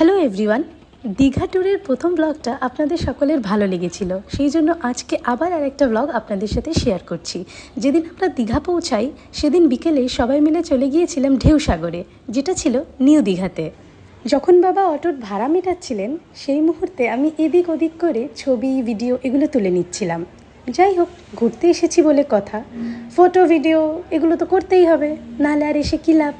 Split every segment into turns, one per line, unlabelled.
Hello everyone, Digha ট্যুরের প্রথম ব্লগটা আপনাদের সকলের ভালো লেগেছিল। সেই জন্য আজকে আবার আরেকটা ব্লগ আপনাদের সাথে শেয়ার করছি। যেদিন আমরা দীঘা পৌঁছাই সেদিন বিকেলে সবাই মিলে চলে গিয়েছিলাম ঢেউসাগরে, যেটা ছিল নিউ দীঘাতে। যখন বাবা অটোর ভাড়া মেটাচ্ছিলেন সেই মুহূর্তে আমি এদিক ওদিক করে ছবি ভিডিও এগুলো তুলে নিচ্ছিলাম। যাই হোক, ঘুরতে এসেছি বলে কথা, ফটো ভিডিও এগুলো তো করতেই হবে, নাহলে আর এসে কী লাভ।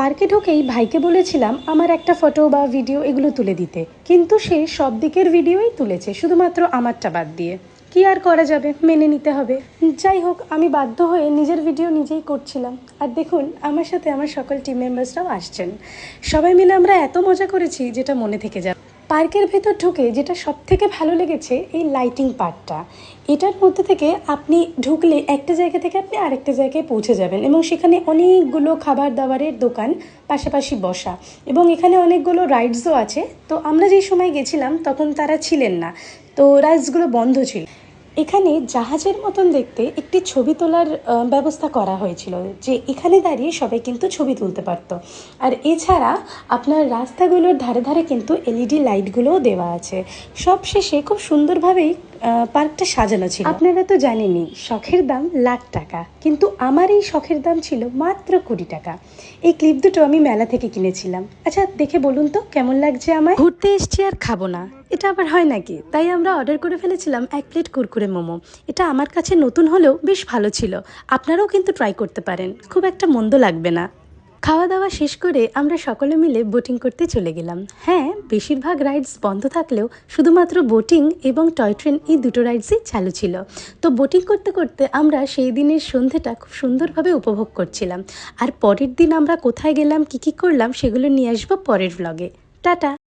পার্কে ঢুকেই ভাইকে বলেছিলাম আমার একটা ফটো বা ভিডিও এগুলো তুলে দিতে, কিন্তু সে সব দিকের ভিডিওই তুলেছে, শুধুমাত্র আমারটা বাদ দিয়ে। কি আর করা যাবে, মেনে নিতে হবে। যাই হোক, আমি বাধ্য হয়ে নিজের ভিডিও নিজেই করছিলাম। আর দেখুন, আমার সাথে আমার সকল টিম মেম্বার্সরাও আসছেন। সবাই মিলে আমরা এত মজা করেছি যেটা মনে থেকে যাবে। পার্কের ভেতর ঢুকে যেটা সব থেকে ভালো লেগেছে এই লাইটিং পার্টটা। এটার মধ্যে থেকে আপনি ঢুকলে একটা জায়গা থেকে আপনি আরেকটা জায়গায় পৌঁছে যাবেন, এবং সেখানে অনেকগুলো খাবার দাবারের দোকান পাশাপাশি বসা, এবং এখানে অনেকগুলো রাইডসও আছে। তো আমরা যেই সময় গেছিলাম তখন তারা ছিলেন না, তো রাইডসগুলো বন্ধ ছিল। এখানে জাহাজের মতন দেখতে একটি ছবি তোলার ব্যবস্থা করা হয়েছিল, যে এখানে দাঁড়িয়ে সবাই কিন্তু ছবি তুলতে পারতো। আর এছাড়া আপনার রাস্তাগুলোর ধারে ধারে কিন্তু এলইডি লাইটগুলোও দেওয়া আছে। সব শেষে খুব সুন্দরভাবেই পার্কটা সাজানো ছিল। আপনারা তো জানেনই, শখের দাম লাখ টাকা, কিন্তু আমার এই শখের দাম ছিল মাত্র 20 টাকা। এই ক্লিপ দুটো আমি মেলা থেকে কিনেছিলাম। আচ্ছা, দেখে বলুন তো কেমন লাগছে আমায়। ঘুরতে এসছি আর খাবো না, এটা আবার হয় নাকি? তাই আমরা অর্ডার করে ফেলেছিলাম 1 প্লেট কুরকুরে মোমো। এটা আমার কাছে নতুন হলেও বেশ ভালো ছিল। আপনারাও কিন্তু ট্রাই করতে পারেন, খুব একটা মন্দ লাগবে না। খাওয়া দাওয়া শেষ করে আমরা সকলে মিলে বোটিং করতে চলে গেলাম। হ্যাঁ, বেশিরভাগ রাইডস বন্ধ থাকলেও শুধুমাত্র বোটিং এবং টয় ট্রেন এই দুটো রাইডসই চালু ছিল। তো বোটিং করতে করতে আমরা সেই দিনের সন্ধেটা খুব সুন্দরভাবে উপভোগ করছিলাম। আর পরের দিন আমরা কোথায় গেলাম, কী কী করলাম সেগুলো নিয়ে আসবো পরের ব্লগে। টাটা।